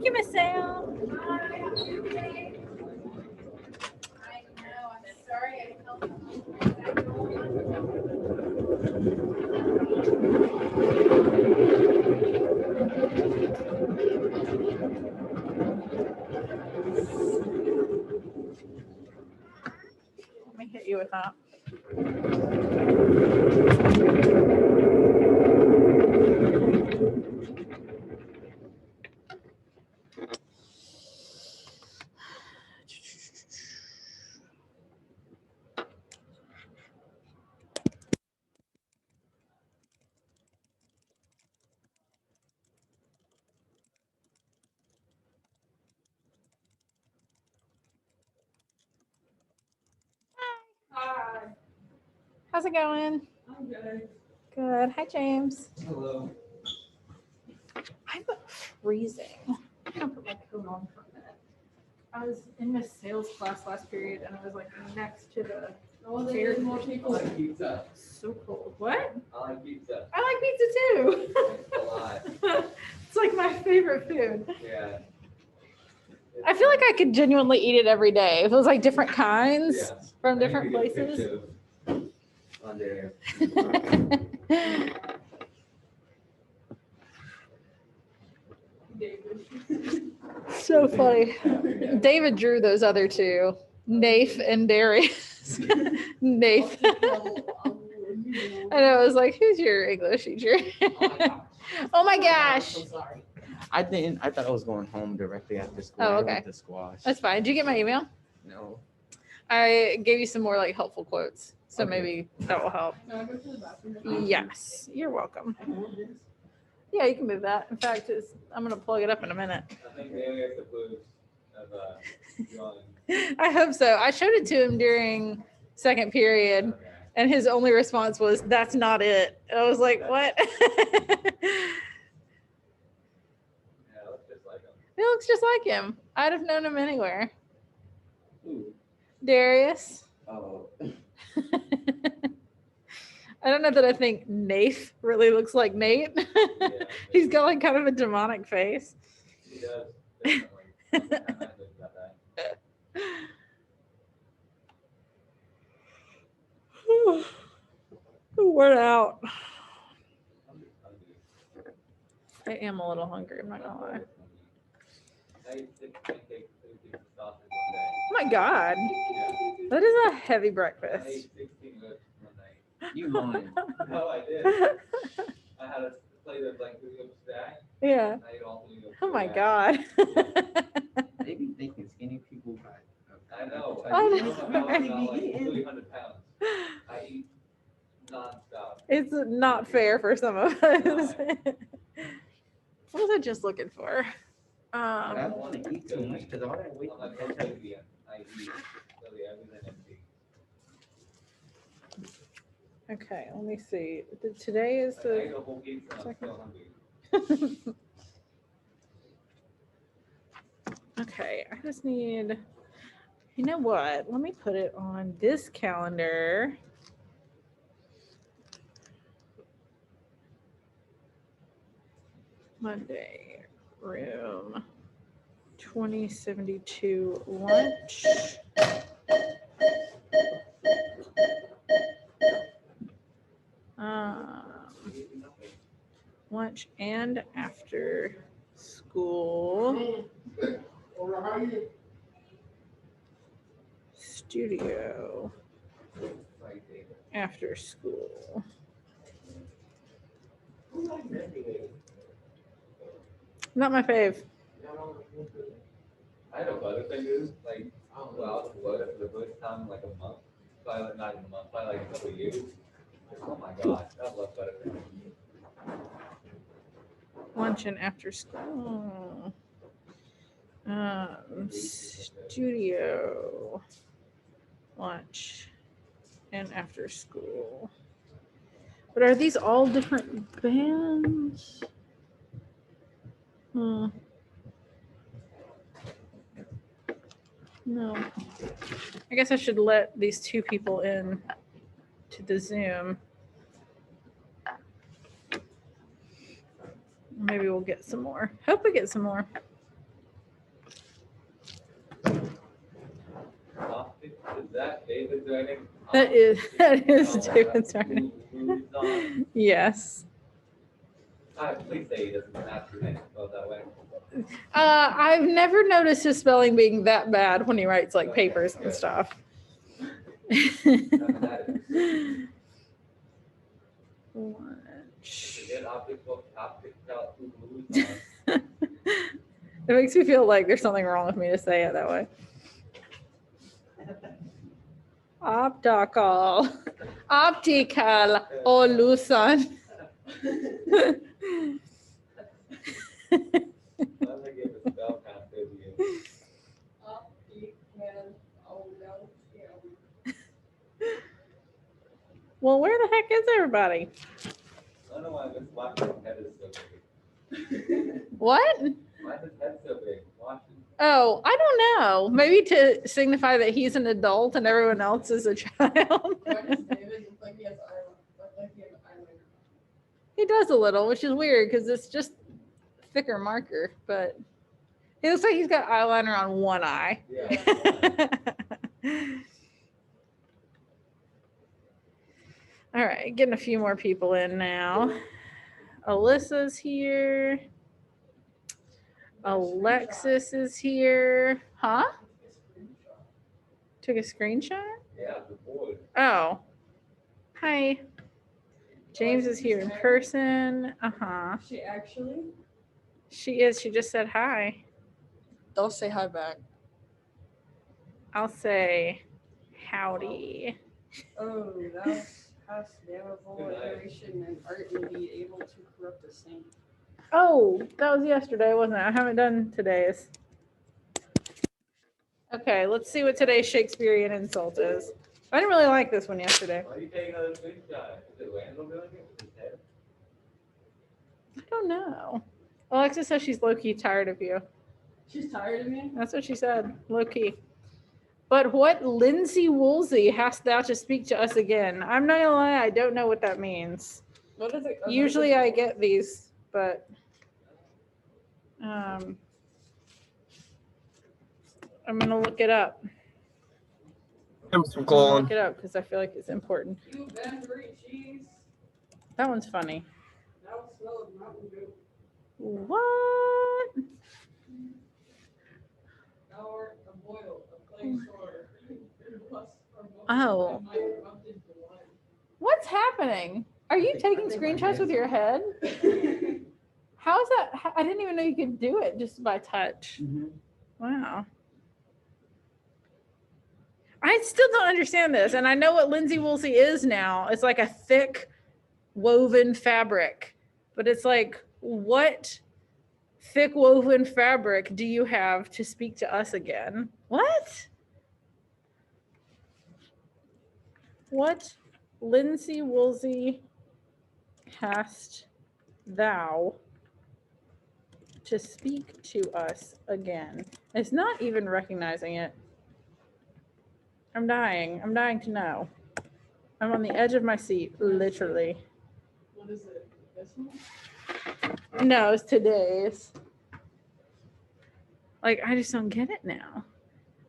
you, Miss Sam. I know. I'm sorry. I felt Let me hit you with that. Hi. How's it going? I'm good. Good. Hi, James. Hello. I'm freezing. I'm gonna put my coat on for a minute. I was in Miss Sales class last period, and I was like next to the. Oh, there's more I people. like pizza. So cold. What? I like pizza. I like pizza too. It's a lot. It's like my favorite food. Yeah. I feel like I could genuinely eat it every day. If it was like different kinds Yeah. from I different need to get a places. picture of on there. So funny. David drew those other two, Nafe and Darius. Nafe. I know, I was like, who's your English teacher? Oh my gosh. I didn't. I thought I was going home directly after school. Oh, I okay. went to squash. That's fine. Did you get my email? No. I gave you some more like helpful quotes. So Okay. maybe that will help. Can I go to the bathroom? Yes, you're welcome. Yeah, you can move that. In fact, I'm going to plug it up in a minute. I think they only have the blues of drawing. I hope so. I showed it to him during second period, Okay. and his only response was, "That's not it." And I was like, "What?" Yeah, it looks just like them. He looks just like him. I'd have known him anywhere. Ooh. Darius. Oh. I don't know that I think Nafe really looks like Nate. Yeah, He's got like kind of a demonic face. He does. Definitely. I think about that. We're out. I'm just hungry. I am a little hungry. I'm not gonna lie. I ate 6 pancakes, 2 pieces of sausage one Oh my God, day. that is a heavy Yeah. I breakfast. ate 16 lips one night. You lying. No, I did. I had a plate of like 3 lips stacked. Yeah. I ate all 3 lips. Oh my stacked. God. They be thinking skinny people got. I know. I I know. was about like 300 pounds. I eat nonstop. It's not fair for some of us. What was I just looking for? I don't want to eat too much because all that weight. I'm like so lazy. I eat literally everything empty. Okay, let me see. Today is Like, I ate the. a whole pizza and I'm second. still hungry. Okay, I just need. You know what? Let me put it on this calendar. Monday, room 2072 lunch. Lunch and after school. Studio after school. Not my fave. I had a Butterfingers, like, well, for the first time, like a month. Probably like, not even a month, probably like a couple of years. Oh my God, I love Butterfingers. Lunch and after school. Studio lunch and after school. But are these all different bands? No. I guess I should let these two people in to the Zoom. Maybe we'll get some more. Hope we get some more. David's writing. That is Oh, David's writing. Luzon. Yes. Please say he doesn't pronounce your name spelled that way. I've never noticed his spelling being that bad when he writes like papers and stuff. Forget optical Luzon. It makes me feel like there's something wrong with me to say it that way. Optical. Optical illusion. Unless I give a spell contest to you. Well, where the heck is everybody? I don't know why this Washington's head is so big. What? Why is his head so big? Washington. Oh, I don't know. Maybe to signify that he's an adult and everyone else is a child. He does a little, which is weird because it's just thicker marker, but he looks like he's got eyeliner on one eye. Yeah. All right, getting a few more people in now. Alyssa's here. Alexis is here. Huh? Took a screenshot? Yeah, the boy. Oh. Hi. James is here in person. Uh-huh. She actually? She is. She just said hi. Don't say hi back. I'll say howdy. Oh, that was past damnable iteration and art and be able to corrupt the saint. Oh, that was yesterday, wasn't it? I haven't done today's. Okay, let's see what today's Shakespearean insult is. I didn't really like this one yesterday. Why are you taking another screenshot? Is it Randall doing it with his head? I don't know. Alexa says she's low-key tired of you. She's tired of me? That's what she said, low-key. But what Lindsay Woolsey hast thou to speak to us again? I'm not gonna lie, I don't know what that means. What is it? Usually I get these, but I'm gonna look it up. I'm I'm gonna look it up because I feel like it's important. You Banbury cheese. That one's funny. Now smell of Mountain Dew. What? Hour, a boil, a plain shore. Oh. What's happening? Are you taking screenshots with your head? How is that? I didn't even know you could do it just by touch. Wow. I still don't understand this. And I know what Lindsay Woolsey is now. It's like a thick woven fabric. But it's like, what thick woven fabric do you have to speak to us again? What? What Lindsay Woolsey hast thou to speak to us again? It's not even recognizing it. I'm dying. I'm dying to know. I'm on the edge of my seat, literally. What is it? This one? No, it's today's. Like, I just don't get it now.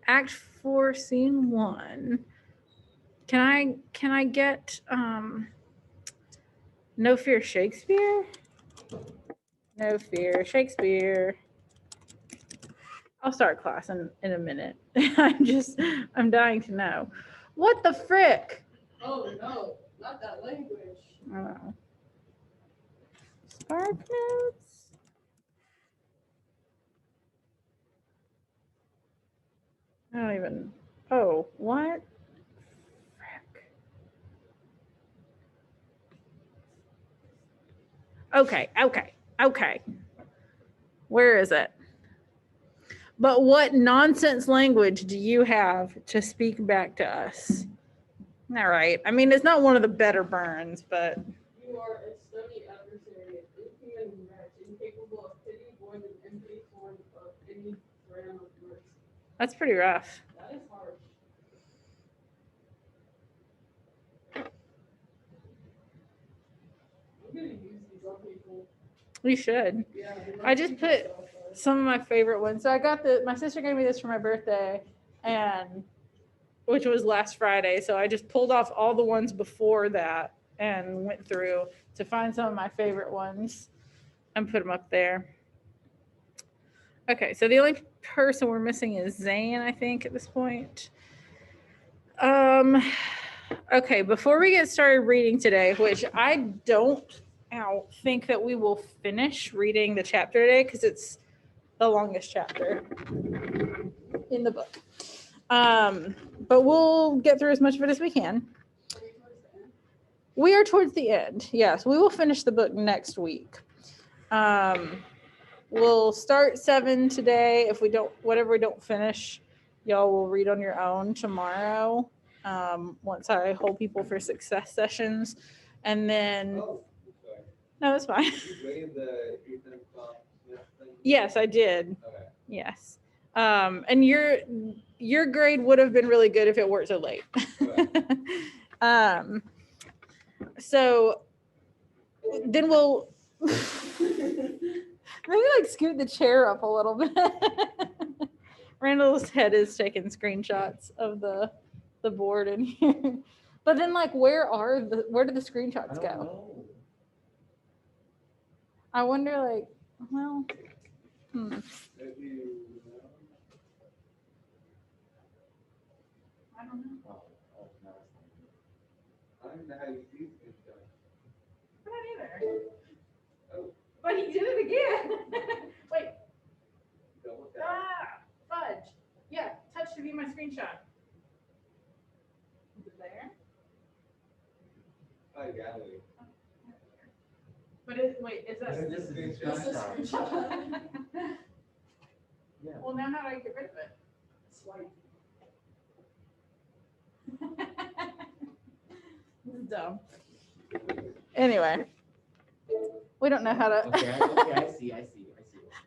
Act 4, Scene 1. Can I get No Fear Shakespeare? No Fear Shakespeare. I'll start class in a minute. I'm dying to know. What the frick? Oh no, not that language. Oh. Spark notes? I don't even. Oh, what? Frick. Okay. Where is it? But what nonsense language do you have to speak back to us? All right. I mean, it's not one of the better burns, but You are a stony adversary, inhuman wretch, incapable of pity more than envy born of any gram of mercy. that's pretty rough. That is harsh. I'm gonna use these on people. We should. Yeah. I just put some of my favorite ones. So I got my sister gave me this for my birthday, and which was last Friday. So I just pulled off all the ones before that and went through to find some of my favorite ones and put them up there. Okay, so the only person we're missing is Zane, I think, at this point. Okay, before we get started reading today, which I don't think that we will finish reading the chapter today because it's the longest chapter in the book. But we'll get through as much of it as we can. We are towards the end. Yes, we will finish the book next week. We'll start 7 today. If we don't, whatever we don't finish, y'all will read on your own tomorrow. Once I hold people for success sessions, and then Oh, sorry. no, it's fine. You graded the Ethan Smith thing? Yes, I did. Okay. Yes. And your grade would have been really good if it weren't so late. Okay. So then we'll maybe like scoot the chair up a little bit. Randall's head is taking screenshots of the board in here. But then like where did the screenshots go? Know. I wonder like, well, If you, I don't know. Oh, no. I don't know how you see this stuff. I don't either. Oh. But he did it again. Wait. Double tap. Ah, fudge. Yeah, touch to view my screenshot. Is it there? By gallery. But wait, is that This is This the is screenshot. Yeah. Well, now how do I get rid of it? Swipe. This is dumb. Anyway, we don't know how to. Okay, I see.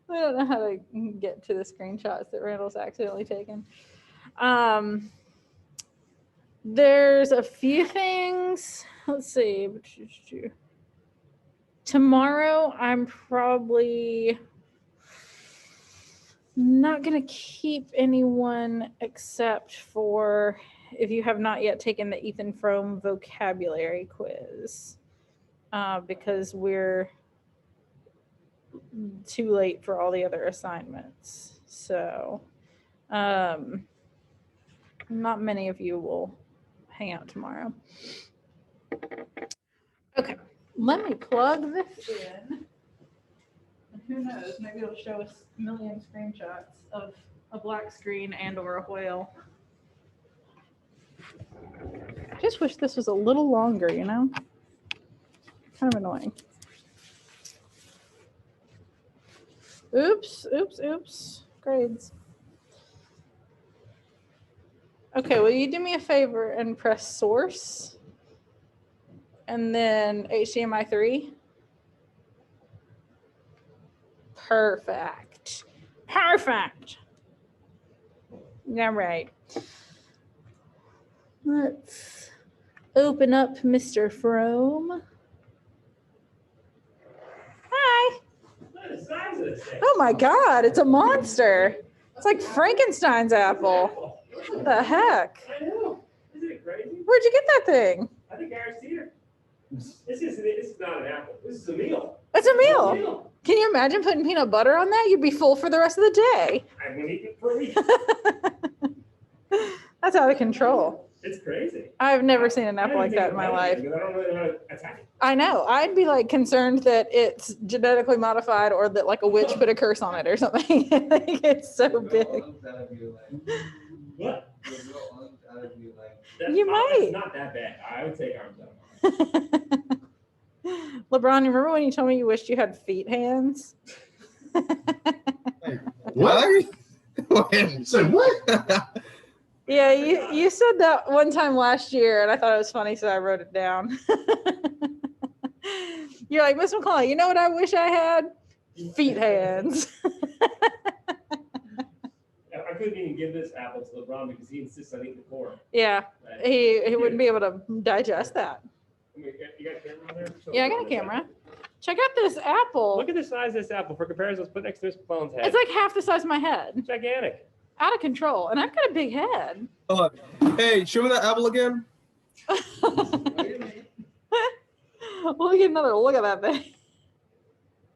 We don't know how to get to the screenshots that Randall's accidentally taken. There's a few things. Let's see. Tomorrow, I'm probably not going to keep anyone except for if you have not yet taken the Ethan Frome vocabulary quiz, because we're too late for all the other assignments. So not many of you will hang out tomorrow. Okay, let me plug this in. And who knows, maybe it'll show us a million screenshots of a black screen and or a whale. I just wish this was a little longer, you know? Kind of annoying. Oops. Grades. Okay, will you do me a favor and press source? And then HDMI 3. Perfect. All right. Let's open up Mr. Frome. Hi. Oh my God, it's a monster. It's like Frankenstein's apple. What the heck? I know. Isn't it crazy? Where'd you get that thing? I think Garrett's here. This is not an apple. This is a meal. It's a It's a meal. meal. Can you imagine putting peanut butter on that? You'd be full for the rest of the day. I've been eating it for a week. That's out of control. It's crazy. I've never seen an I apple don't like even that in my think life. about it because I don't really know how to attack it. I know. I'd be like concerned that it's genetically modified or that like a witch put a curse on it or something. Like, it's so The real big. arms out of you, like, What? the real arms out of you, like, You might. It's not that bad. I would take arms out. LeBron, you remember when you told me you wished you had feet hands? What? So what? Yeah, you said that one time last year, and I thought it was funny, so I wrote it down. You're like, Miss McCullough, you know what I wish I had? Feet hands. I couldn't even give this apple to LeBron because he insists on eating the core. Yeah, But- he wouldn't be able to digest that. I mean, you got a camera on there? Show Yeah, I got LeBron a this camera. apple. Check out this apple. Look at the size of this apple. For comparison, let's put it next to this phone's head. It's like half the size of my head. gigantic. out of control, and I've got a big head. Hey, show me that apple again. Let me get another look at that thing.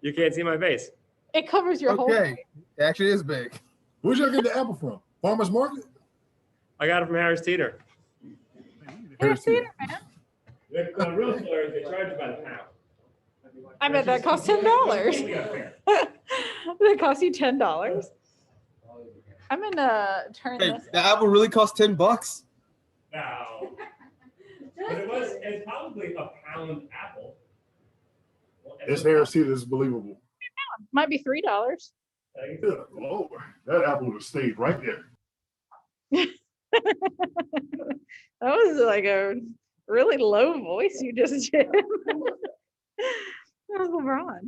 You can't see my face. It covers your whole. Okay, it actually is big. Where'd y'all get the apple from? Farmer's Market? I got it from Harris Teeter. Harris Teeter, man. The real stores, they charge you by the pound. I bet that cost $10. That cost you $10. I'm gonna turn Hey, this. the apple really cost $10. No. But it's probably a pound apple. It's Harris Teeter. This is believable. Might be $3. Good Lord, that apple would have stayed right there. That was like a really low voice you just did. That was LeBron.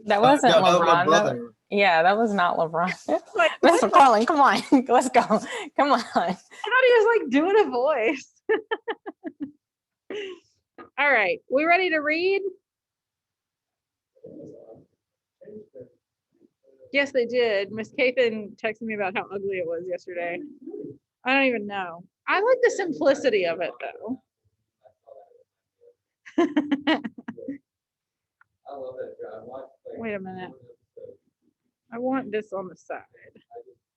That wasn't No, that was my LeBron. That, brother. yeah, that was not LeBron. Like, Mr. Carlin, come on. Let's go. Come on. I thought he was like doing a voice. All right, we ready to read? Yes, they did. Miss Cathan texted me about how ugly it was yesterday. I don't even know. I like the simplicity of it though. I love that show. I watched, like, Wait a minute. I want this on the side. I just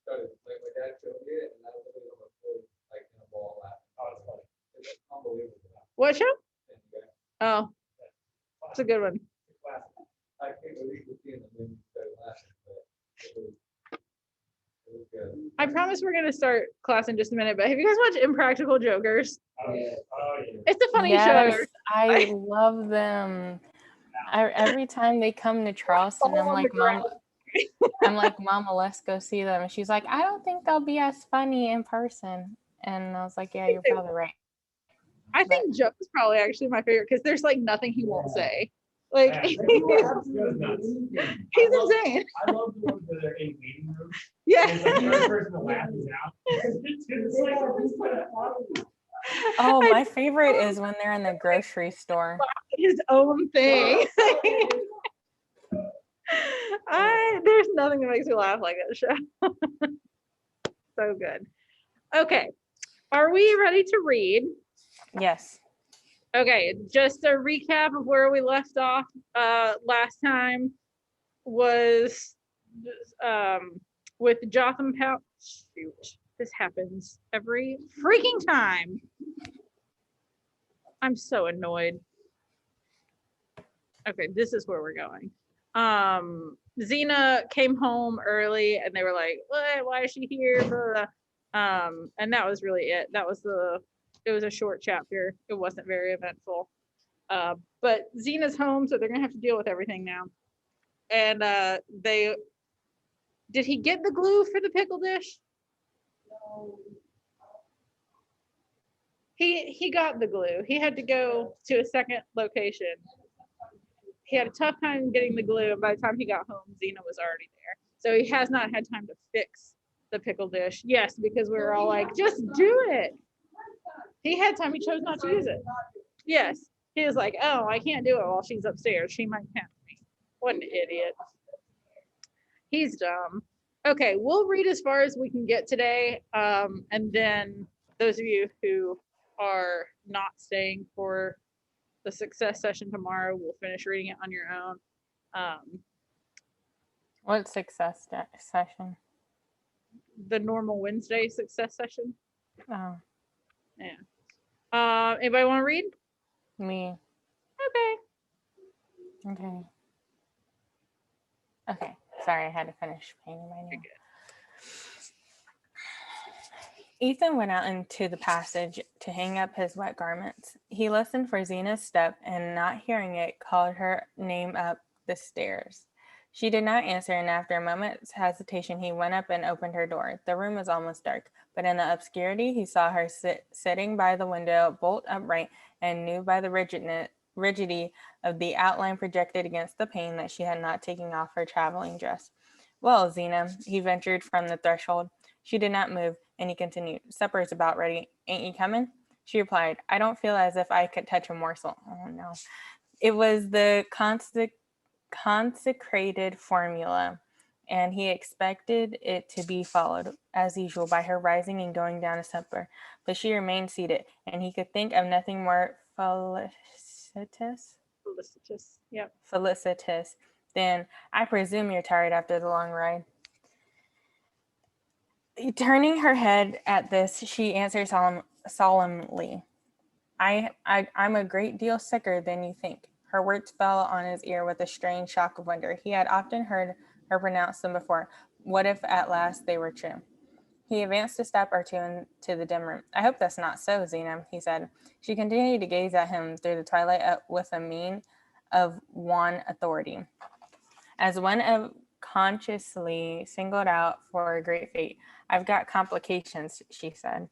started, like, my dad showed me it, and I was literally on my floor, like, in a ball laughing. Oh, it's funny. It's unbelievable. What show? And you guys, Oh, it's a good one. it's classic. I can't believe we're seeing the movie started laughing, but it was good. I promise we're gonna start class in just a minute, but have you guys watched Impractical Jokers? Oh, yeah. It's a funny Yes, show. I love them. Every time they come to Charleston, I'm like, Mama, let's go see them. And she's like, I don't think they'll be as funny in person. And I was like, yeah, you're probably right. I think Joe's probably actually my favorite because there's like nothing he won't say. Like Yeah. he's Nuts. insane. I love the ones that are in meeting rooms. Yeah. It's like the first person to laugh is out. It's like, Oh, my favorite is when they're in the grocery store. His own thing. There's nothing that makes me laugh like that show. So good. Okay. Are we ready to read? Yes. Okay, just a recap of where we left off last time was with Jotham Powell. Shoot, this happens every freaking time. I'm so annoyed. Okay, this is where we're going. Xena came home early and they were like, what? Why is she here? Blah, blah. And that was really it. It was a short chapter. It wasn't very eventful. But Xena's home, so they're gonna have to deal with everything now. And did he get the glue for the pickle dish? No. He got the glue. He had to go to a second location. He had a tough time getting the glue, and by the time he got home, Xena was already there. So he has not had time to fix the pickle dish. Yes, because we were all like, just do it. He had time, he chose not to use it. Yes, he was like, oh, I can't do it while she's upstairs. She might catch me. What an idiot. He's dumb. Okay, we'll read as far as we can get today. And then those of you who are not staying for the success session tomorrow, we'll finish reading it on your own. What success session? The normal Wednesday success session. Oh, Yeah. Anybody want to read? me. Okay. Okay. Sorry, I had to finish painting my nail. Ethan went out into the passage to hang up his wet garments. He listened for Xena's step and, not hearing it, called her name up the stairs. She did not answer, and after a moment's hesitation, he went up and opened her door. The room was almost dark, but in the obscurity, he saw her sitting by the window, bolt upright, and knew by the rigidity of the outline projected against the pane that she had not taken off her traveling dress. Well, Xena, he ventured from the threshold. She did not move, and he continued, supper is about ready. Ain't you coming? She replied, I don't feel as if I could touch a morsel. Oh, no. It was the consecrated formula. and he expected it to be followed, as usual, by her rising and going down to supper. But she remained seated, and he could think of nothing more felicitous than, "I presume you're tired after the long ride." Turning her head at this, she answered solemnly, I'm a great deal sicker than you think." Her words fell on his ear with a strange shock of wonder. He had often heard her pronounce them before. What if at last they were true? He advanced a step or two into the dim room. "I hope that's not so, Zena," he said. She continued to gaze at him through the twilight with a mien of wan authority, as one of consciously singled out for a great fate. "I've got complications," she said.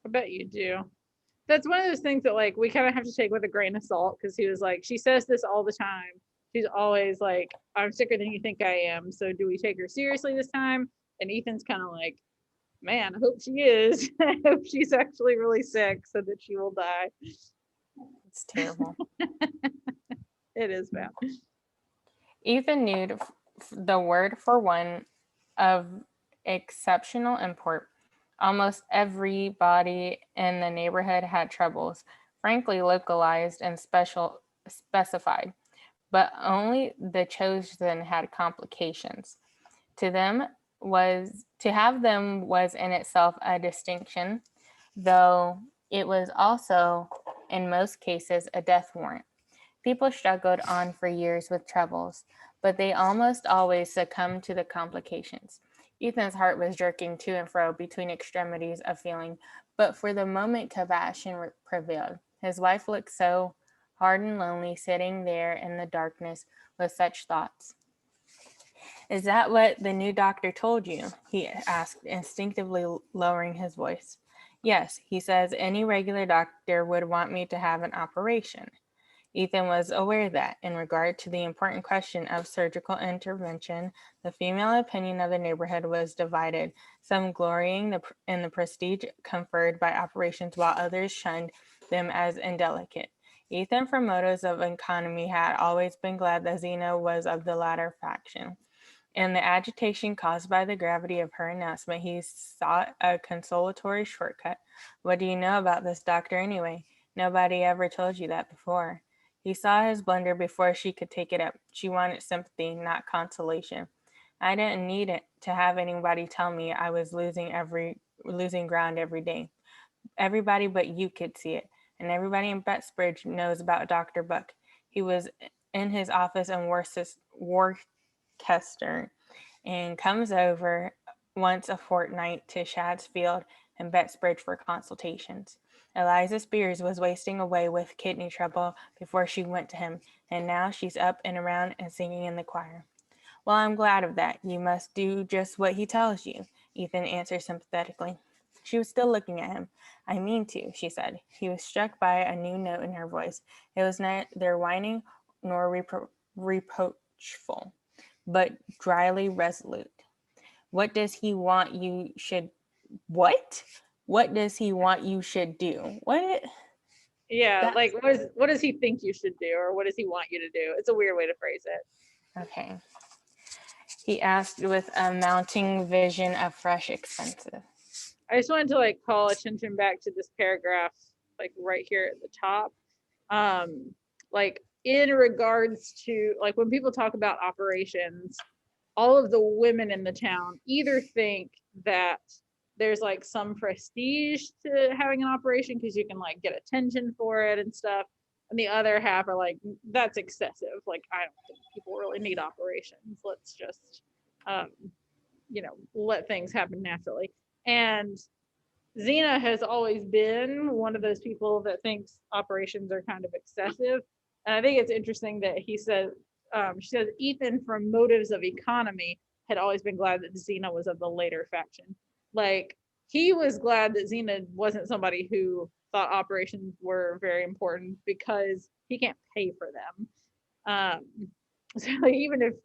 I bet you do. That's one of those things that like we kind of have to take with a grain of salt, because he was like, she says this all the time. She's always like, I'm sicker than you think I am. So do we take her seriously this time? And Ethan's kind of like, man, I hope she is. I hope she's actually really sick so that she will die. It's terrible. It is bad. Ethan knew the word for one of exceptional import. Almost everybody in the neighborhood had troubles, frankly localized and specified, but only the chosen had complications. To have them was in itself a distinction, though it was also in most cases a death warrant. People struggled on for years with troubles, but they almost always succumbed to the complications. Ethan's heart was jerking to and fro between extremities of feeling, but for the moment compassion prevailed. His wife looked so hard and lonely, sitting there in the darkness with such thoughts. "Is that what the new doctor told you?" he asked, instinctively lowering his voice. "Yes, he says any regular doctor would want me to have an operation." Ethan was aware that, in regard to the important question of surgical intervention, the female opinion of the neighborhood was divided, some glorying in the prestige conferred by operations, while others shunned them as indelicate. Ethan, from motives of economy, had always been glad that Zena was of the latter faction. In the agitation caused by the gravity of her announcement, he sought a consolatory shortcut. "What do you know about this doctor anyway? Nobody ever told you that before." He saw his blunder before she could take it up. She wanted sympathy, not consolation. "I didn't need it to have anybody tell me I was losing ground every day. Everybody but you could see it, and everybody in Bettsbridge knows about Dr. Buck. He was in his office in Worcester and comes over once a fortnight to Shadsfield and Bettsbridge for consultations. Eliza Spears was wasting away with kidney trouble before she went to him, and now she's up and around and singing in the choir." "Well, I'm glad of that. You must do just what he tells you," Ethan answered sympathetically. She was still looking at him. "I mean to," she said. He was struck by a new note in her voice. It was neither whining nor reproachful, but dryly resolute. What does he want you should do? What? Yeah, like what does he think you should do, or what does he want you to do? It's a weird way to phrase it. Okay. He asked with a mounting vision of fresh expenses. I just wanted to like call attention back to this paragraph, like right here at the top. Like in regards to like when people talk about operations, all of the women in the town either think that there's like some prestige to having an operation because you can like get attention for it and stuff. And the other half are like, that's excessive. Like, I don't think people really need operations. Let's just, let things happen naturally. And Xena has always been one of those people that thinks operations are kind of excessive. And I think it's interesting that she says Ethan, from motives of economy, had always been glad that Xena was of the later faction. Like, he was glad that Xena wasn't somebody who thought operations were very important because he can't pay for them. So like, even if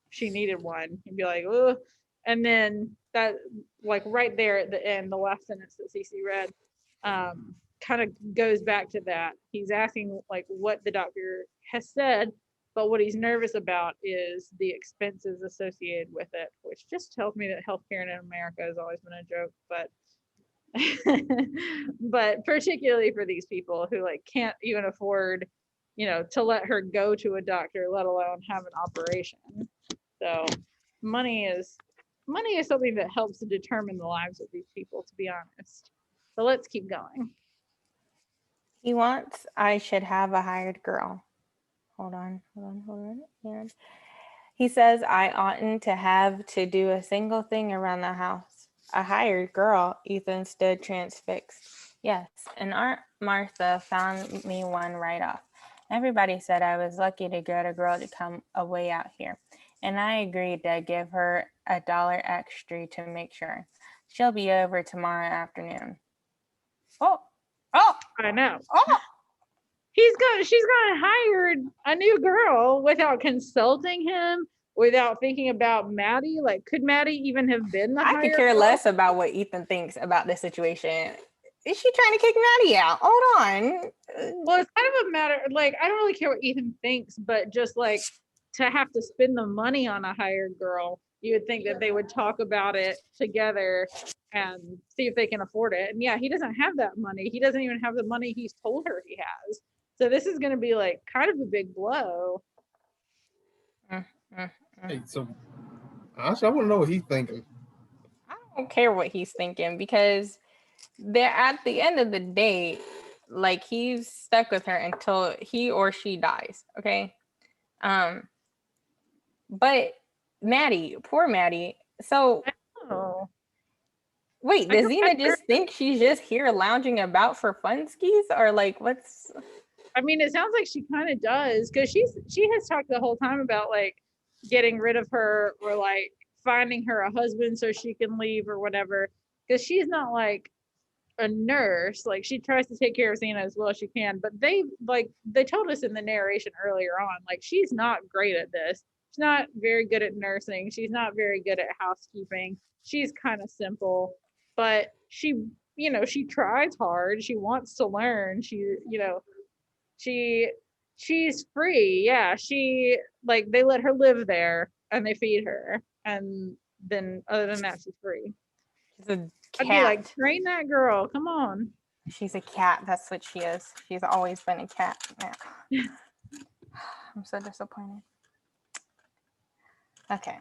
she needed one, he'd be like, oh. And then that, like right there at the end, the last sentence that Cece read, kind of goes back to that. He's asking like what the doctor has said, But what he's nervous about is the expenses associated with it, which just tells me that healthcare in America has always been a joke. But particularly for these people who like can't even afford, to let her go to a doctor, let alone have an operation. So money is something that helps to determine the lives of these people, to be honest. So let's keep going. He wants I should have a hired girl. Hold on. And he says I oughtn't to have to do a single thing around the house. A hired girl, Ethan stood transfixed. Yes, and Aunt Martha found me one right off. Everybody said I was lucky to get a girl to come away out here, and I agreed to give her $1 extra to make sure. She'll be over tomorrow afternoon. Oh, I know. oh! She's gonna hire a new girl without consulting him, without thinking about Maddie. Like, could Maddie even have been the I hired could care girl? less about what Ethan thinks about this situation. Is she trying to kick Maddie out? Hold on. Well, it's kind of a matter, like, I don't really care what Ethan thinks, but just like to have to spend the money on a hired girl, you would think that they would talk about it together and see if they can afford it. And yeah, he doesn't have that money. He doesn't even have the money he's told her he has. So this is going to be like kind of a big blow. Hey, so honestly, I want to know what he's thinking. I don't care what he's thinking because they're at the end of the day, like he's stuck with her until he or she dies. Okay. But Maddie, poor Maddie. So Oh, wait, I does don't Xena just think she's just here lounging about for funskies, or like what's? I mean, it sounds like she kind of does, because she has talked the whole time about like getting rid of her or like finding her a husband so she can leave or whatever. Because she's not like a nurse. Like, she tries to take care of Xena as well as she can. But they told us in the narration earlier on, like, she's not great at this. She's not very good at nursing. She's not very good at housekeeping. She's kind of simple, but she tries hard. She wants to learn. She's free. Yeah, she, like, they let her live there and they feed her, and then other than that, she's free. She's a I'd be like, cat. train that girl, come on. She's a cat. That's what she is. She's always been a cat. Yeah. I'm so disappointed. Okay.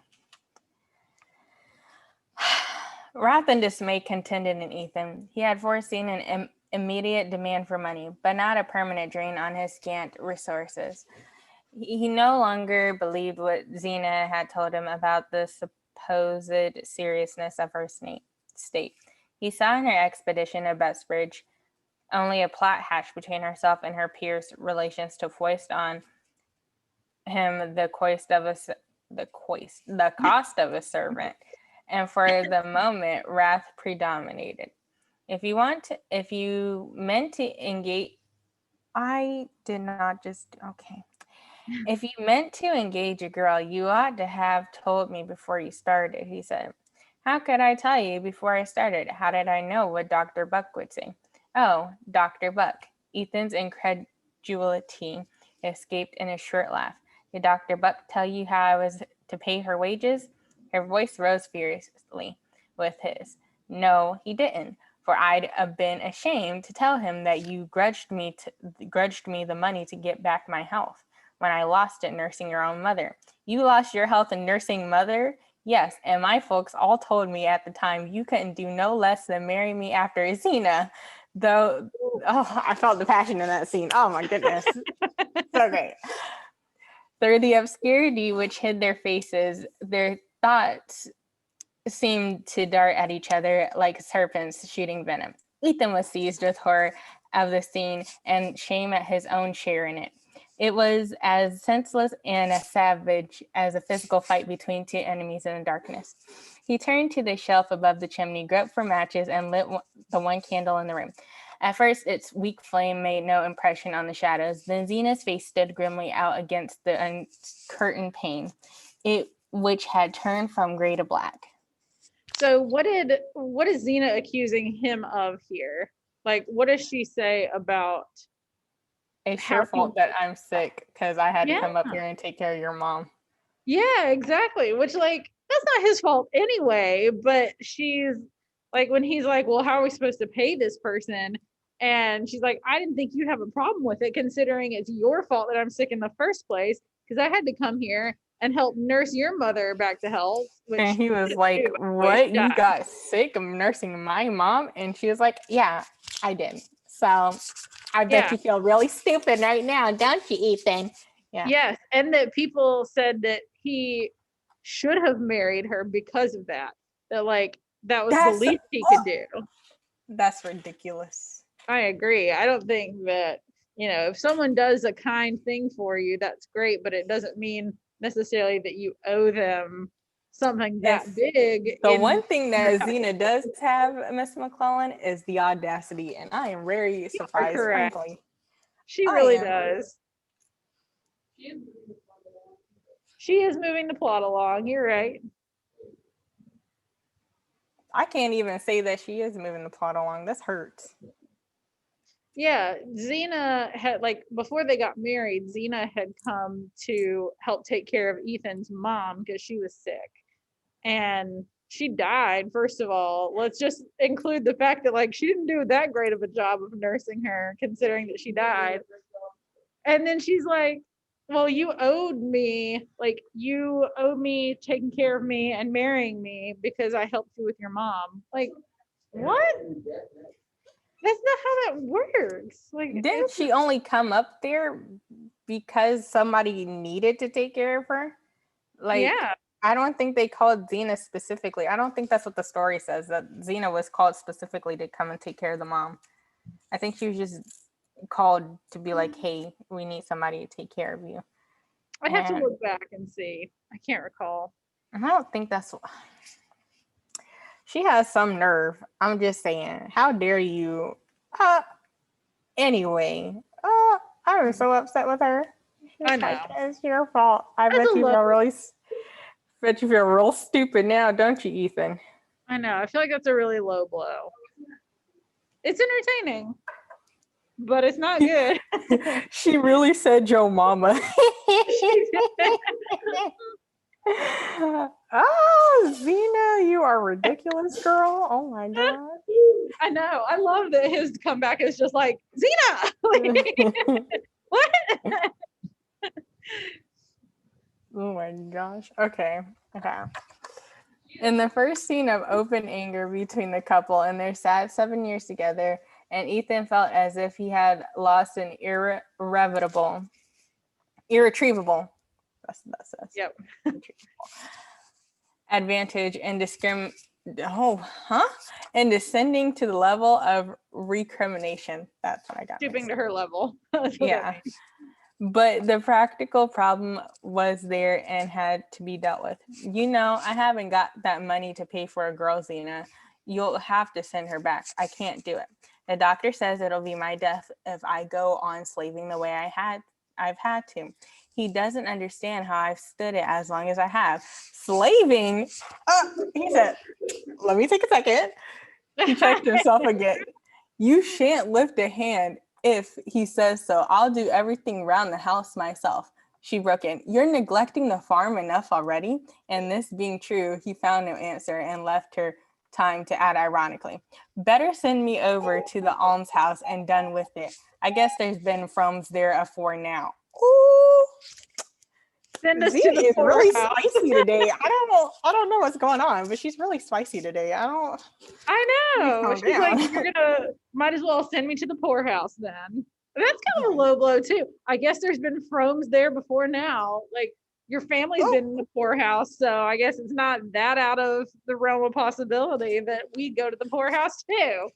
Wrath and dismay contended in Ethan. He had foreseen an immediate demand for money, but not a permanent drain on his scant resources. He no longer believed what Xena had told him about the supposed seriousness of her state. He saw in her expedition of Betsbridge only a plot hatched between herself and her peers' relations to foist on him the cost of a servant. And for the moment, wrath predominated. If you meant to engage, I did not just, okay. If you meant to engage a girl, you ought to have told me before you started, he said. How could I tell you before I started? How did I know what Dr. Buck would say? Oh, Dr. Buck. Ethan's incredulity escaped in a short laugh. Did Dr. Buck tell you how I was to pay her wages? Her voice rose furiously with his. No, he didn't, for I'd have been ashamed to tell him that you grudged me the money to get back my health when I lost it nursing your own mother. You lost your health in nursing mother? Yes, and my folks all told me at the time you couldn't do no less than marry me after Xena. Though, oh, I felt the passion in that scene. Oh my goodness. So great. Through the obscurity which hid their faces, their thoughts seemed to dart at each other like serpents shooting venom. Ethan was seized with horror of the scene and shame at his own share in it. It was as senseless and as savage as a physical fight between two enemies in the darkness. He turned to the shelf above the chimney, groped for matches, and lit the one candle in the room. At first, its weak flame made no impression on the shadows. Then Xena's face stood grimly out against the uncurtained pane, which had turned from gray to black. So what is Xena accusing him of here? Like, what does she say about It's your happy. fault that I'm sick because I had to come up Yeah. here and take care of your mom. Yeah, exactly. Which, like, that's not his fault anyway. But she's like, when he's like, well, how are we supposed to pay this person? And she's like, I didn't think you'd have a problem with it, considering it's your fault that I'm sick in the first place, because I had to come here and help nurse your mother back to health. Which And he was like, she what? You died. got sick of nursing my mom? And she was like, yeah, I did. So I bet Yeah. you feel really stupid right now, don't you, Ethan? Yeah. Yes, and that people said that he should have married her because of that. That like that was the least he could do. That's ridiculous. I agree. I don't think that, if someone does a kind thing for you, that's great, but it doesn't mean necessarily that you owe them something that big. The one thing that Xena does have, Miss McClellan, is the audacity, and I am very surprised, correct. frankly. She I really am. does. She is moving the plot along. She is moving the plot along. You're right. I can't even say that she is moving the plot along. This hurts. Yeah, Xena had, like, before they got married, Xena had come to help take care of Ethan's mom because she was sick. And she died, first of all. Let's just include the fact that, like, she didn't do that great of a job of nursing her, considering that she died. And then she's like, well, you owe me taking care of me and marrying me because I helped you with your mom. Like, what? That's not how that works. Like, Didn't she only come up there because somebody needed to take care of her? Like, yeah. I don't think they called Xena specifically. I don't think that's what the story says, that Xena was called specifically to come and take care of the mom. I think she was just called to be like, hey, we need somebody to take care of you. I have to look back and see. I can't recall. I don't think that's... She has some nerve. I'm just saying. How dare you? Anyway, I was so upset with her. I know. Like, it's your fault. I bet you feel real stupid now, don't you, Ethan? I know. I feel like that's a really low blow. It's entertaining, but it's not good. She really said Joe Mama. Oh, Xena, you are ridiculous, girl. Oh my God. I know. I love that his comeback is just like, Xena! Like, what? Oh my gosh. Okay. In the first scene of open anger between the couple and their sad 7 years together, and Ethan felt as if he had lost an irretrievable. That's what that says. Yep. Advantage and and descending to the level of recrimination. That's what I got. Stooping to her level. Yeah. But the practical problem was there and had to be dealt with. I haven't got that money to pay for a girl, Xena. You'll have to send her back. I can't do it. The doctor says it'll be my death if I go on slaving the way I've had to. He doesn't understand how I've stood it as long as I have. Slaving? He said, let me take a second. He checked himself again. You shan't lift a hand if he says so. I'll do everything around the house myself. She broke in. You're neglecting the farm enough already? And this being true, he found no answer and left her time to add ironically, better send me over to the almshouse and done with it. I guess there's been froms there afore now. Ooh. Send us Z to the is really poorhouse. spicy today. I don't know what's going on, but she's really spicy today. I know. She's like, might as well send me to the poorhouse then. That's kind of a low blow too. I guess there's been fromes there before now. Like, your family's been in the poorhouse, so I guess it's not that out of the realm of possibility that we go to the poorhouse too.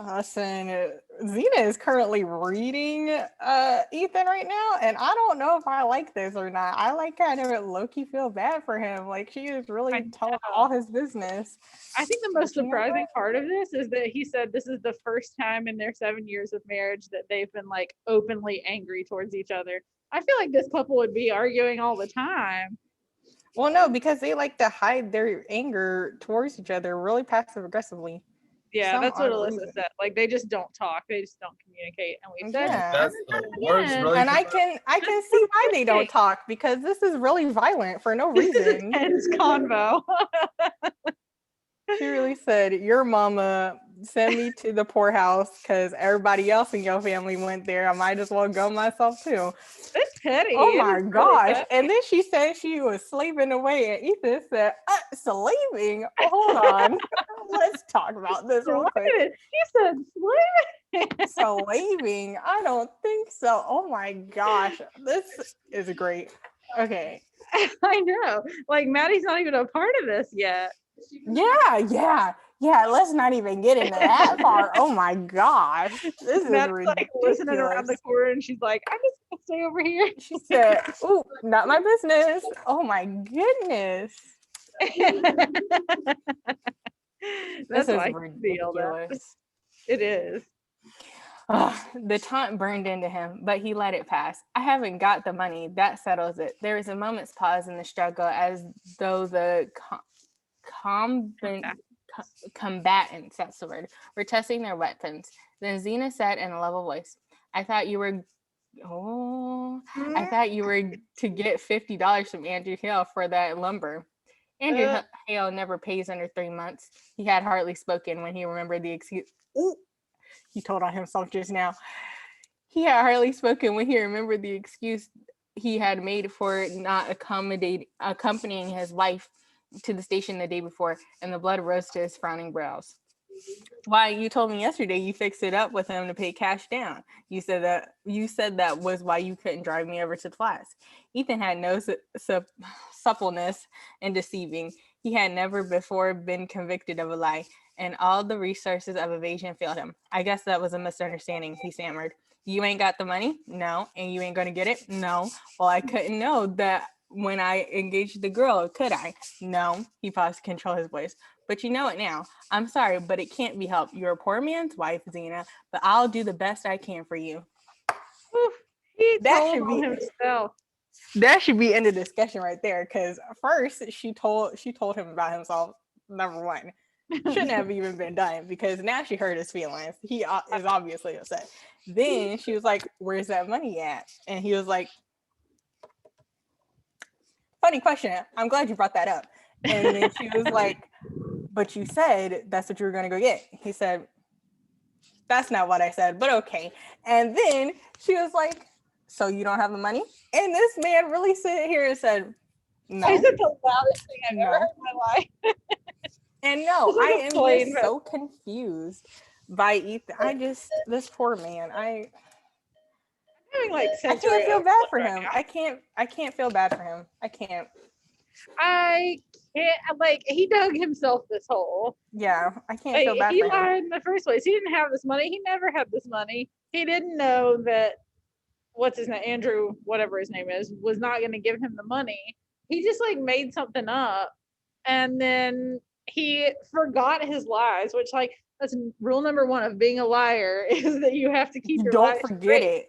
Listen, Xena is currently reading Ethan right now, and I don't know if I like this or not. I like kind of low-key feel bad for him. Like, she is really telling all his business. I think the most surprising part of this is that he said this is the first time in their 7 years of marriage that they've been like openly angry towards each other. I feel like this couple would be arguing all the time. Well, no, because they like to hide their anger towards each other really passive aggressively. Yeah, some that's what odd Alyssa reason. said. Like they just don't talk. They just don't communicate. And we've said Yeah. That's the worst again, relationship. And I can see why they don't talk, because this is really violent for no this is reason. intense convo. She really said, your mama sent me to the poorhouse because everybody else in your family went there. I might as well go myself too. It's petty. Oh It my is really gosh. petty. And then she said she was slaving away. And Ethan said, slaving? Hold on. Let's talk about this real quick. Slaving. He said slaving. Slaving? I don't think so. Oh my gosh. This is great. Okay. I know. Like Maddie's not even a part of this yet. Yeah. Let's not even get into that part. Oh my gosh. This is Maddie's like listening around the ridiculous. corner and she's like, I'm just gonna stay over here. She said, "Oh, not my business." Oh my goodness. That's This is why I feel that. ridiculous. It is. The taunt burned into him, but he let it pass. I haven't got the money. That settles it. There is a moment's pause in the struggle as though the combatants, that's the word, were testing their weapons. Then Xena said in a level voice, I thought you were to get $50 from Andrew Hale for that lumber. Andrew Hale never pays under 3 months. He had hardly spoken when he remembered the excuse. Ooh, he told on himself just now. He had hardly spoken when he remembered the excuse he had made for not accompanying his wife to the station the day before, and the blood rose to his frowning brows. Why, you told me yesterday you fixed it up with him to pay cash down. You said that was why you couldn't drive me over to class. Ethan had no suppleness in deceiving. He had never before been convicted of a lie, and all the resources of evasion failed him. I guess that was a misunderstanding, he stammered. You ain't got the money? No. And you ain't gonna get it? No. Well, I couldn't know that when I engaged the girl, could I? No. He paused to control his voice. But you know it now. I'm sorry, but it can't be helped. You're a poor man's wife, Xena, but I'll do the best I can for you. Oof, he That told should be himself. That should be end of discussion right there. Because first she told him about himself. Number one, shouldn't have even been done, because now she hurt his feelings. He is obviously upset. Then she was like, "Where's that money at?" And he was like, "Funny question. I'm glad you brought that up." And then she was like, "But you said that's what you were gonna go get." He said, "That's not what I said, but okay." And then she was like, "So you don't have the money?" And this man really sat here and said, "No." Is it the loudest thing I've ever No. heard in my life? And no, It's like I a am plane just so confused by Ethan. This poor man. I'm having like I sensory can't feel bad overload for right him. now. I can't feel bad for him. I can't. I can't, like, he dug himself this hole. Yeah, I can't feel bad He for him. lied in the first place. He didn't have this money. He never had this money. He didn't know that, what's his name, Andrew, whatever his name is, was not going to give him the money. He just like made something up, and then he forgot his lies, which, like, that's rule number one of being a liar, is that you have to keep your Don't lies forget straight.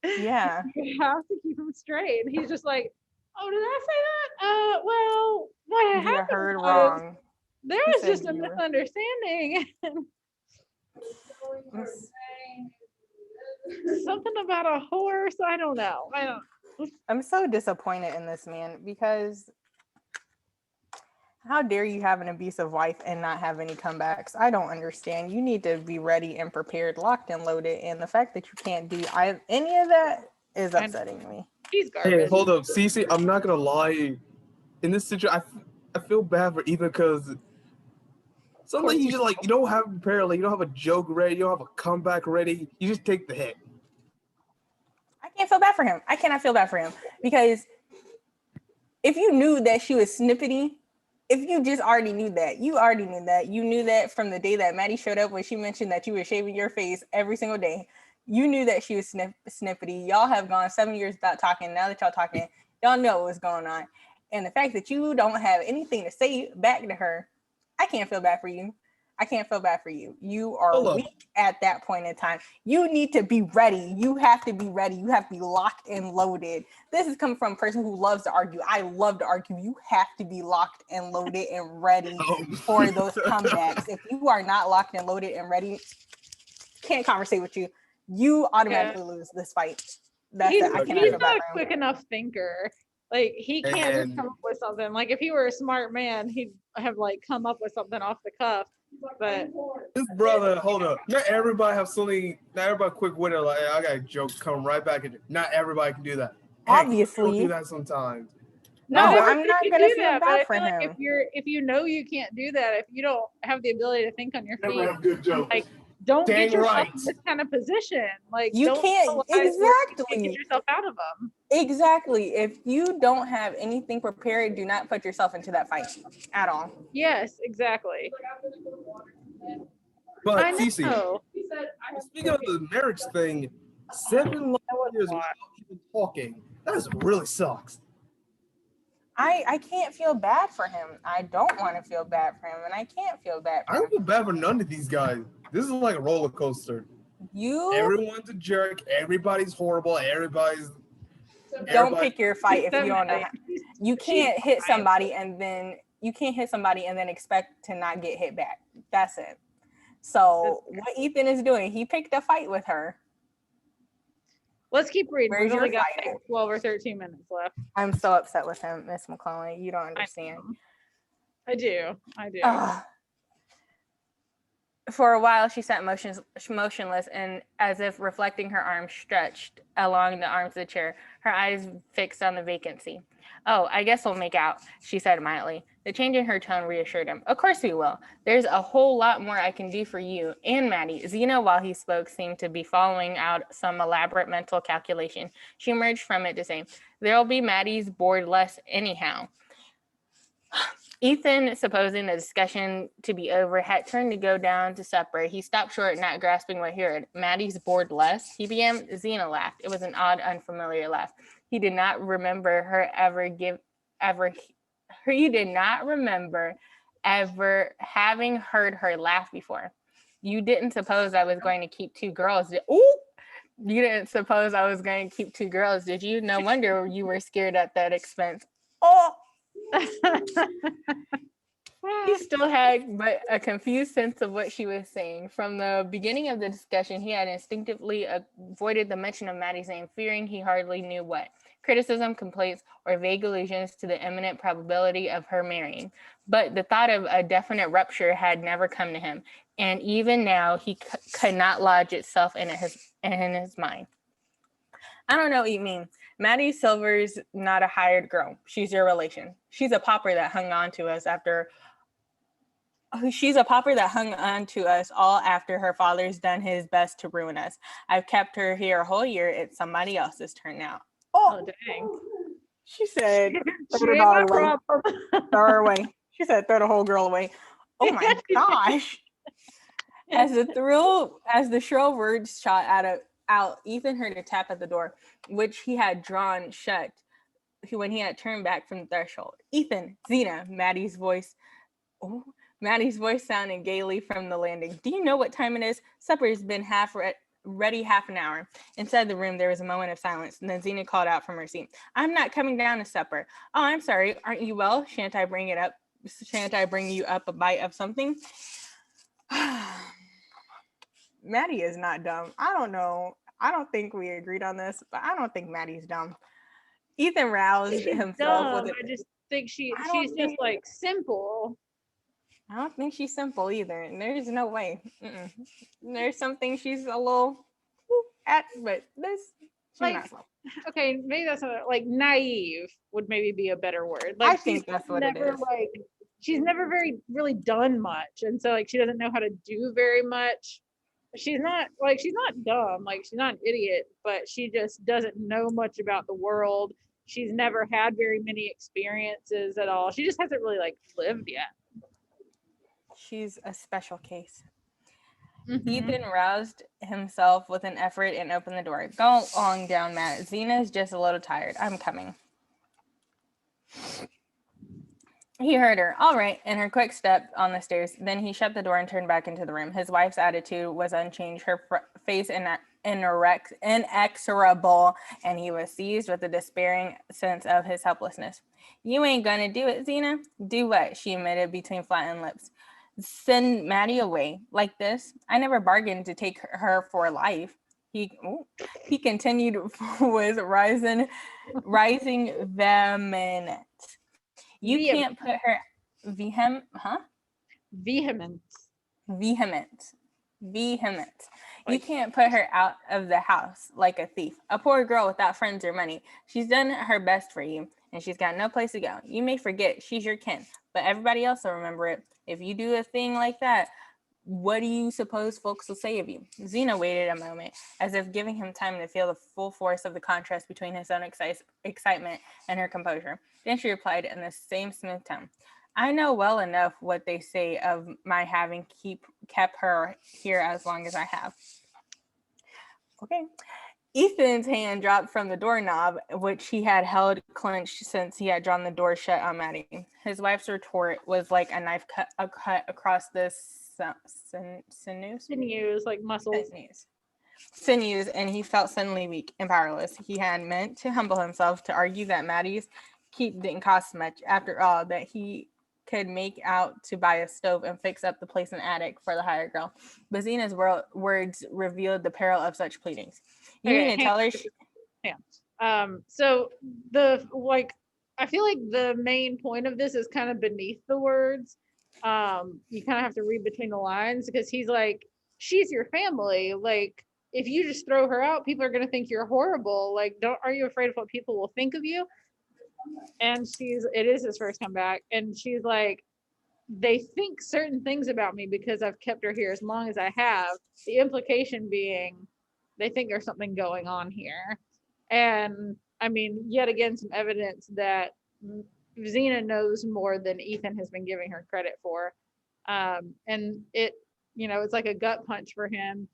it. Yeah. You have to keep them straight. And he's just like, oh, did I say that? Well, what You happened heard was wrong. there He was said just a you were- misunderstanding. Something about a horse. I don't know. I'm so disappointed in this man, because how dare you have an abusive wife and not have any comebacks? I don't understand. You need to be ready and prepared, locked and loaded. And the fact that you can't do any of that is upsetting me. He's garbage. Hey, hold up, Cece. I'm not gonna lie. In this situation, I feel bad for Ethan, because sometimes you just like, you don't have prepared, like you don't have a joke ready, you don't have a comeback ready. You just take the hit. I can't feel bad for him. I cannot feel bad for him, because if you knew that she was snippety, if you just already knew that, you knew that from the day that Maddie showed up when she mentioned that you were shaving your face every single day. You knew that she was snippety. Y'all have gone 7 years without talking. Now that y'all talking, y'all know what's going on. And the fact that you don't have anything to say back to her, I can't feel bad for you. I can't feel bad for you. You are Hold up. weak at that point in time. You need to be ready. You have to be ready. You have to be locked and loaded. This is coming from a person who loves to argue. I love to argue. You have to be locked and loaded and ready for those comebacks. If you are not locked and loaded and ready, can't conversate with you. You automatically lose this fight. That's it. I cannot He's feel bad not a for him. quick enough thinker. Like he can't just And- come up with something. Like if he were a smart man, he'd have like come up with something off the cuff. But This brother, hold up. Not everybody have something. Not everybody quick winner. Like I got a joke come right back at you. Not everybody can do that. Heck, Obviously. you do that sometimes. No, not I'm everybody not can gonna do feel that. But bad I for feel like him. if you know you can't do that, if you don't have the ability to think on your Never feet, have good jokes. like don't Dang get yourself right. in this kind of position. Like You don't can't- realize where you can't exactly. get yourself out of them. Exactly. If you don't have anything prepared, do not put yourself into that fight at all. Yes, exactly. But I Cece, know. He said, I have speaking of the marriage thing, 7 long That was a years lot. without even talking. That really sucks. I can't feel bad for him. I don't want to feel bad for him, and I can't feel bad I for don't him. feel bad for none of these guys. This is like a roller coaster. You Everyone's a jerk. Everybody's horrible. Everybody's. don't everybody- pick your fight if That you don't know. Maddie, You she's can't hit fine. somebody and then expect to not get hit back. That's it. So what Ethan is doing, he picked a fight with her. Let's keep reading. Where's We've only your got fight like at? 12 or 13 minutes left. I'm so upset with him, Miss McClellan. You don't I understand. know. I do. Ugh. For a while, she sat motionless and as if reflecting, her arms stretched along the arms of the chair, her eyes fixed on the vacancy. Oh, I guess we'll make out, she said mildly. The change in her tone reassured him. Of course we will. There's a whole lot more I can do for you and Maddie. Zena, while he spoke, seemed to be following out some elaborate mental calculation. She emerged from it to say, there'll be Maddie's board less anyhow. Ethan, supposing the discussion to be over, had turned to go down to supper. He stopped short, not grasping what he heard. Maddie's bored less? He began. Zena laughed. It was an odd, unfamiliar laugh. He did not remember her he did not remember ever having heard her laugh before. You didn't suppose I was going to keep two girls, You didn't suppose I was going to keep two girls, did you? No wonder you were scared at that expense. Oh! He still had but a confused sense of what she was saying. From the beginning of the discussion, he had instinctively avoided the mention of Maddie's name, fearing he hardly knew what. Criticism, complaints, or vague allusions to the imminent probability of her marrying. But the thought of a definite rupture had never come to him, and even now he could not lodge itself in his mind. I don't know what you mean. Maddie Silver's not a hired girl. She's your relation. She's a pauper that hung on to us all after her father's done his best to ruin us. I've kept her here a whole year. It's somebody else's turn now. Oh, dang. She said, She throw it ain't all my away. problem. Throw her away. She said, throw the whole girl away. Oh my gosh. As the shrill words shot out, Ethan heard a tap at the door, which he had drawn shut when he had turned back from the threshold. Ethan, Zena, Maddie's voice sounded gaily from the landing. Do you know what time it is? Supper's been ready half an hour. Inside the room, there was a moment of silence, and then Zena called out from her seat. I'm not coming down to supper. Oh, I'm sorry. Aren't you well? Shan't I bring you up a bite of something? Maddie is not dumb. I don't know. I don't think we agreed on this, but I don't think Maddie's dumb. Ethan roused himself Dumb. with it. I just think she's don't just think- like simple. I don't think she's simple either. And there's no way. There's something she's a little at, but she's Like, not slow. Okay, maybe that's not, like naive would maybe be a better word. I Like think that's what it never is. like she's never really done much, and so like she doesn't know how to do very much. She's not dumb, like she's not an idiot, but she just doesn't know much about the world. She's never had very many experiences at all. She just hasn't really like lived yet. She's a special case. Mhm. Ethan roused himself with an effort and opened the door. Go on down, Matt. Zena's just a little tired. I'm coming. He heard her, all right, and her quick step on the stairs. Then he shut the door and turned back into the room. His wife's attitude was unchanged, her face inexorable, and he was seized with a despairing sense of his helplessness. You ain't gonna do it, Zena? Do what? She admitted between flattened lips. Send Maddie away like this? I never bargained to take her for life. He continued with rising vehement. You can't put her vehement. You can't put her out of the house like a thief. A poor girl without friends or money. She's done her best for you, and she's got no place to go. You may forget she's your kin, but everybody else will remember it. If you do a thing like that, what do you suppose folks will say of you? Zena waited a moment, as if giving him time to feel the full force of the contrast between his own excitement and her composure. Then she replied in the same smooth tone. I know well enough what they say of my having kept her here as long as I have. Okay. Ethan's hand dropped from the doorknob, which he had held clenched since he had drawn the door shut on Maddie. His wife's retort was like a knife cut across the Sinews, like muscles. Sinews, and he felt suddenly weak and powerless. He had meant to humble himself to argue that Maddie's keep didn't cost much, after all, that he could make out to buy a stove and fix up the place in the attic for the hired girl. But Zena's words revealed the peril of such pleadings. You mean to tell her? So I feel like the main point of this is kind of beneath the words. You kind of have to read between the lines, because he's like, she's your family. Like, if you just throw her out, people are going to think you're horrible. Like, are you afraid of what people will think of you? And it is his first comeback. And she's like, they think certain things about me because I've kept her here as long as I have. The implication being they think there's something going on here. And I mean, yet again, some evidence that Xena knows more than Ethan has been giving her credit for. And it's like a gut punch for him.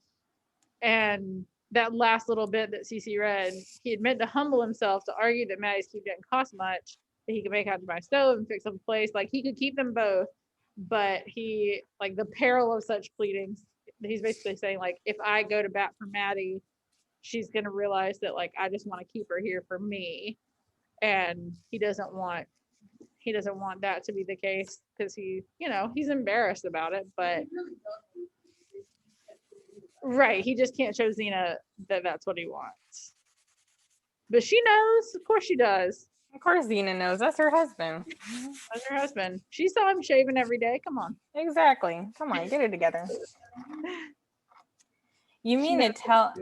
And that last little bit that Cece read, he had meant to humble himself to argue that Maddie's keep didn't cost much, that he could make out to buy a stove and fix up a place. Like, he could keep them both, but he, like, the peril of such pleadings, he's basically saying, like, if I go to bat for Maddie, she's going to realize that, like, I just want to keep her here for me. And he doesn't want that to be the case, because he's embarrassed about it, but right, he just can't show Xena that that's what he wants. But she knows, of course she does. Of course Xena knows, that's her husband. That's her husband. She saw him shaving every day, come on. Exactly, come on, get it together. You mean to tell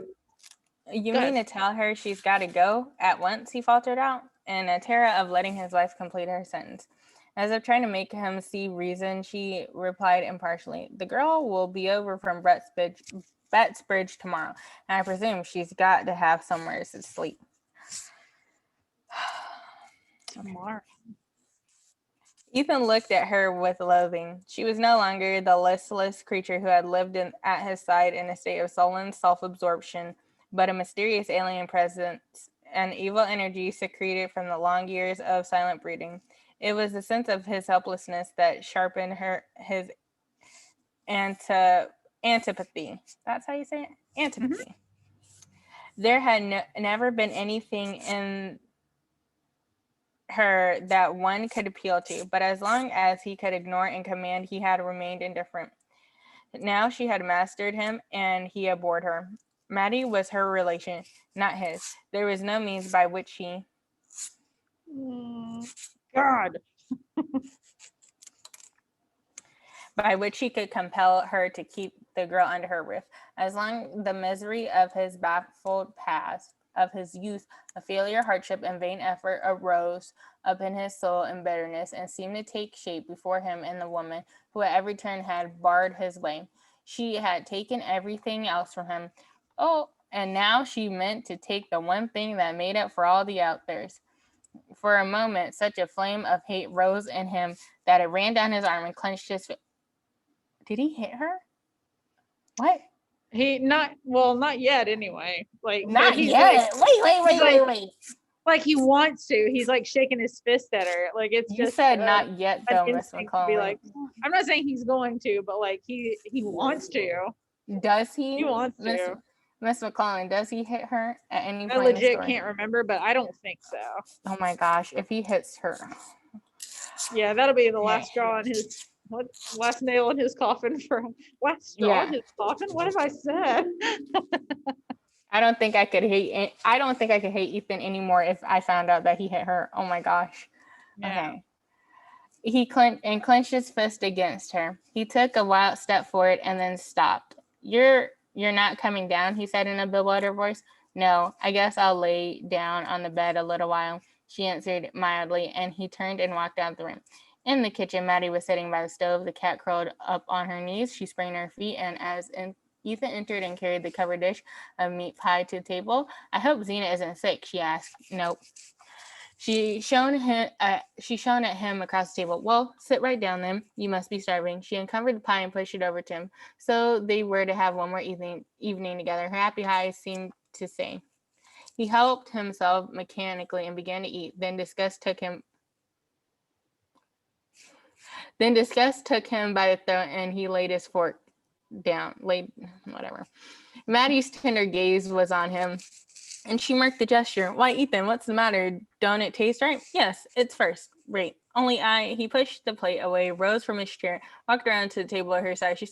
her she's got to go at once? He faltered out, in a terror of letting his wife complete her sentence. As if trying to make him see reason, she replied impartially, the girl will be over from Bettsbridge tomorrow, and I presume she's got to have somewhere to sleep. Tomorrow. Ethan looked at her with loathing. She was no longer the listless creature who had lived at his side in a state of sullen self-absorption, but a mysterious alien presence, an evil energy secreted from the long years of silent breeding. It was the sense of his helplessness that sharpened his antipathy. That's how you say it? Antipathy. Mm-hmm. There had never been anything in her that one could appeal to, but as long as he could ignore and command, he had remained indifferent. Now she had mastered him, and he abhorred her. Maddie was her relation, not his. There was no means by which he... God. by which he could compel her to keep the girl under her roof. As long the misery of his baffled past, of his youth, a failure, hardship, and vain effort arose up in his soul in bitterness and seemed to take shape before him in the woman who at every turn had barred his way. She had taken everything else from him. Oh, and now she meant to take the one thing that made up for all the others. For a moment, such a flame of hate rose in him that it ran down his arm and clenched his face. Did he hit her? What? Not yet anyway. Like, not yet. Wait. Like he wants to. He's like shaking his fist at her. Like it's You just said not yet, an though, Miss instinct to be like, McCollum. I'm not saying he's going to, but like he wants to. Does he? He wants Miss to. Miss McCollum, does he hit her at any I point in the legit story? can't remember, but I don't think so. Oh my gosh, if he hits her. Yeah, that'll be the Yeah. last straw in his last nail in his coffin for last straw in Yeah. his coffin. What have I said? I don't think I could hate Ethan anymore if I found out that he hit her. Oh my gosh. Yeah. Okay. He clenched his fist against her. He took a wild step forward and then stopped. You're not coming down, he said in a bewildered voice. No, I guess I'll lay down on the bed a little while, she answered mildly, and he turned and walked out the room. In the kitchen, Maddie was sitting by the stove. The cat curled up on her knees. She sprang to her feet, and as Ethan entered and carried the covered dish of meat pie to the table. I hope Zena isn't sick, she asked. Nope. She shone at him across the table. Well, sit right down then. You must be starving. She uncovered the pie and pushed it over to him. So they were to have one more evening together. Her happy eyes seemed to say. He helped himself mechanically and began to eat. Then disgust took him by the throat, and he laid his fork down. Whatever. Maddie's tender gaze was on him, and she marked the gesture. Why, Ethan, what's the matter? Don't it taste right? Yes, it's first rate. Only he pushed the plate away, rose from his chair, walked around to the table at her side. She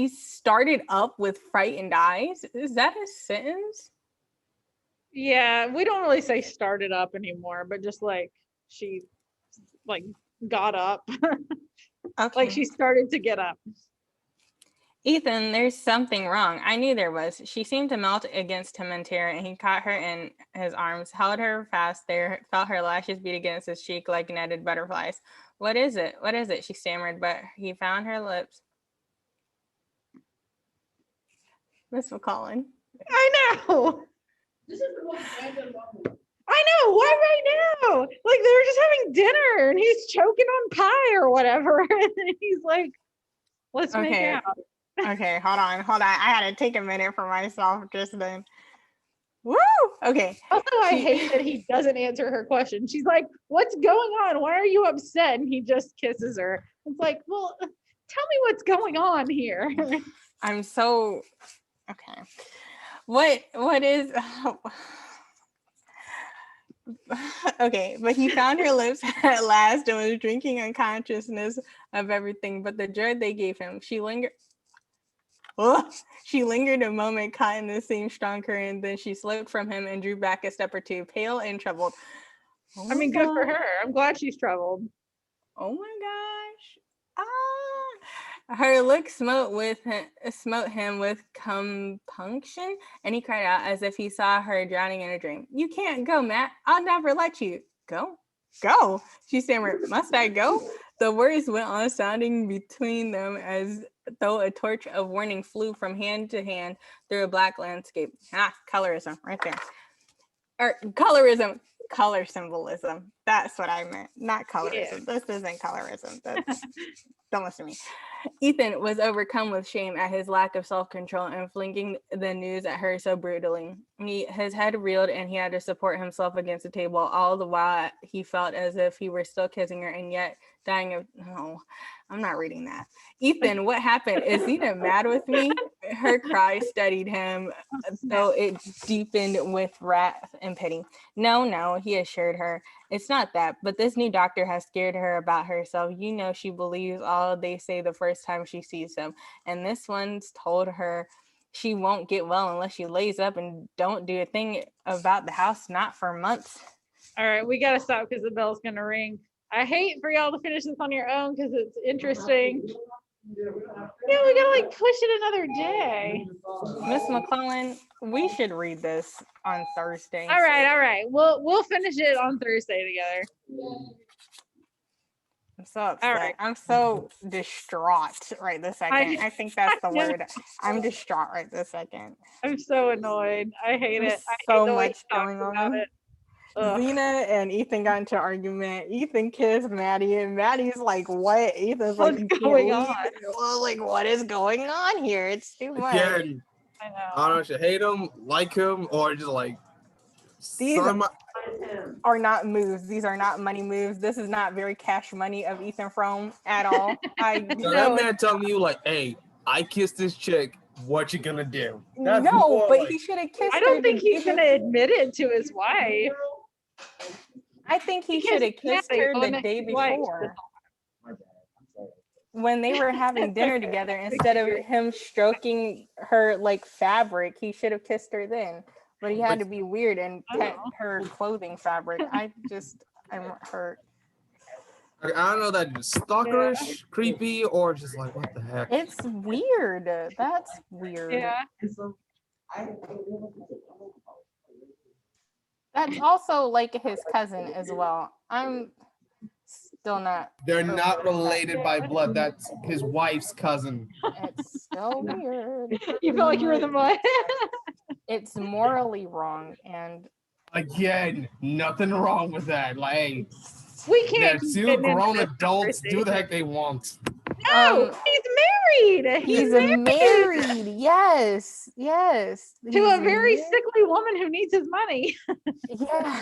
started up with frightened eyes. Is that a sentence? Yeah, we don't really say started up anymore, but just like she like got up. Okay. Like she started to get up. Ethan, there's something wrong. I knew there was. She seemed to melt against him in terror, and he caught her in his arms, held her fast there, felt her lashes beat against his cheek like netted butterflies. What is it? What is it? She stammered, but he found her lips. Miss McCollum. I know. This is the most random moment. I know. Why right now? Like they were just having dinner and he's choking on pie or whatever. And he's like, let's make Okay. out. Okay, hold on. I had to take a minute for myself just then. Woo! Okay. Also, I hate that he doesn't answer her question. She's like, what's going on? Why are you upset? And he just kisses her. It's like, well, tell me what's going on here. I'm so okay. What is okay, but he found her lips at last and was drinking unconsciousness of everything but the joy they gave him. She lingered a moment, caught in the same strong current, then she slipped from him and drew back a step or two, pale and troubled. Oh I mean, good for her. I'm glad she's troubled. Oh my gosh. Her look smote him with compunction, and he cried out as if he saw her drowning in a dream. You can't go, Matt. I'll never let you. Go? Go, she stammered. Must I go? The words went on sounding between them as though a torch of warning flew from hand to hand through a black landscape. Colorism, right there. Or colorism. Color symbolism. That's what I meant, not colorism. Yeah. This isn't colorism. Don't listen to me. Ethan was overcome with shame at his lack of self-control and flinging the news at her so brutally. His head reeled and he had to support himself against the table. All the while he felt as if he were still kissing her and yet dying of, no, I'm not reading that. Ethan, what happened? Is Zena mad with me? Her cry steadied him, though it deepened with wrath and pity. No, he assured her. It's not that, but this new doctor has scared her about herself. You know she believes all they say the first time she sees them. And this one's told her she won't get well unless she lays up and don't do a thing about the house, not for months. All right, we got to stop because the bell's going to ring. I hate for y'all to finish this on your own because it's interesting. Yeah, we gotta like push it another day. Miss McClellan, we should read this on Thursday. All right. We'll finish it on Thursday together. I'm so upset. Right. I'm so distraught right this second. I think that's the word. I'm distraught right this second. I'm so annoyed. I hate it. So much going on. Zena and Ethan got into an argument. Ethan kissed Maddie, and Maddie's like, "What?" Ethan's like, "What's going on?" Well, like, what is going on here? It's too much. Again, I I don't know. know, should hate him, like him, or just like These some. are not moves. These are not money moves. This is not very cash money of Ethan Frome at all. So that man telling you like, "Hey, I kissed this chick. What you gonna do?" That's no, more but like, he should have kissed I her. don't think the he's day gonna admit it to his wife. I think he Because should have kissed Maddie her the on day his wife. before when they were having dinner together. Instead of him stroking her like fabric, he should have kissed her then. But he had to be weird and pet her clothing fabric. I'm hurt. I don't know, that stalkerish, creepy, or just like what the heck. It's weird. That's weird. Yeah. That's also like his cousin as well. I'm still not. They're over not that. related by blood. That's his wife's cousin. It's still weird. You feel like you were in the mud. It's morally wrong, and Again, nothing wrong with that. Like, hey, We they're can't keep two getting into grown this adults. Do the heck they want. No, he's married. he's married. Yes, yes. To He's a very married. sickly woman who needs his money. Yeah.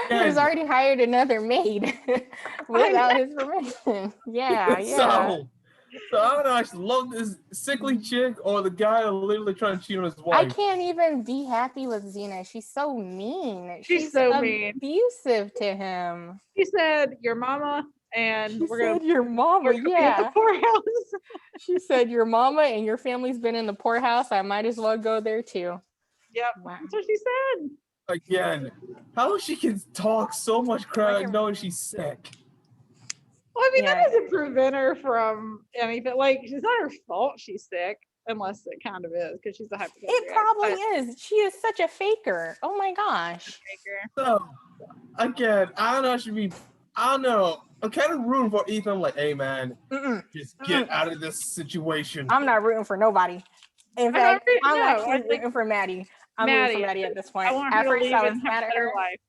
Yeah. He's already hired another maid without his permission. Yeah, yeah. So I don't know. I just love this sickly chick or the guy literally trying to cheat on his I wife. can't even be happy with Xena. She's so mean. She's so mean. Abusive to him. She said, "Your mama," and She we're gonna. said your mama, We're gonna be at the yeah. poorhouse. She said your mama and your family's been in the poorhouse. I might as well go there too. Yep, Wow. that's what she said. Again, how she can talk so much crap knowing she's sick. Well, I mean, Yeah. that doesn't prevent her from anything. Like, it's not her fault she's sick, unless it kind of is, because she's a hypochondriac. It probably is. She is such a faker. Oh my gosh. So, again, I don't know. I don't know. I'm kind of rooting for Ethan. I'm like, hey, man, just get out of this situation. I'm not rooting for nobody. In I'm fact, not I'm rooting- no, actually I think rooting for Maddie. I'm rooting for Maddie at this point. I want her At to first, leave I was and mad have at a better her, life.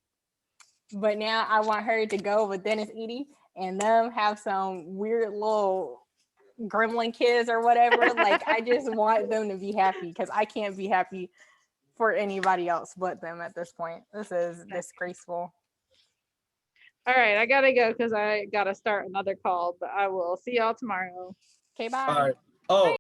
but now I want her to go with Dennis Edie and them have some weird little gremlin kids or whatever. Like, I just want them to be happy because I can't be happy for anybody else but them at this point. This is disgraceful. All right, I gotta go because I gotta start another call, but I will see y'all tomorrow. Okay, bye. All right. Oh.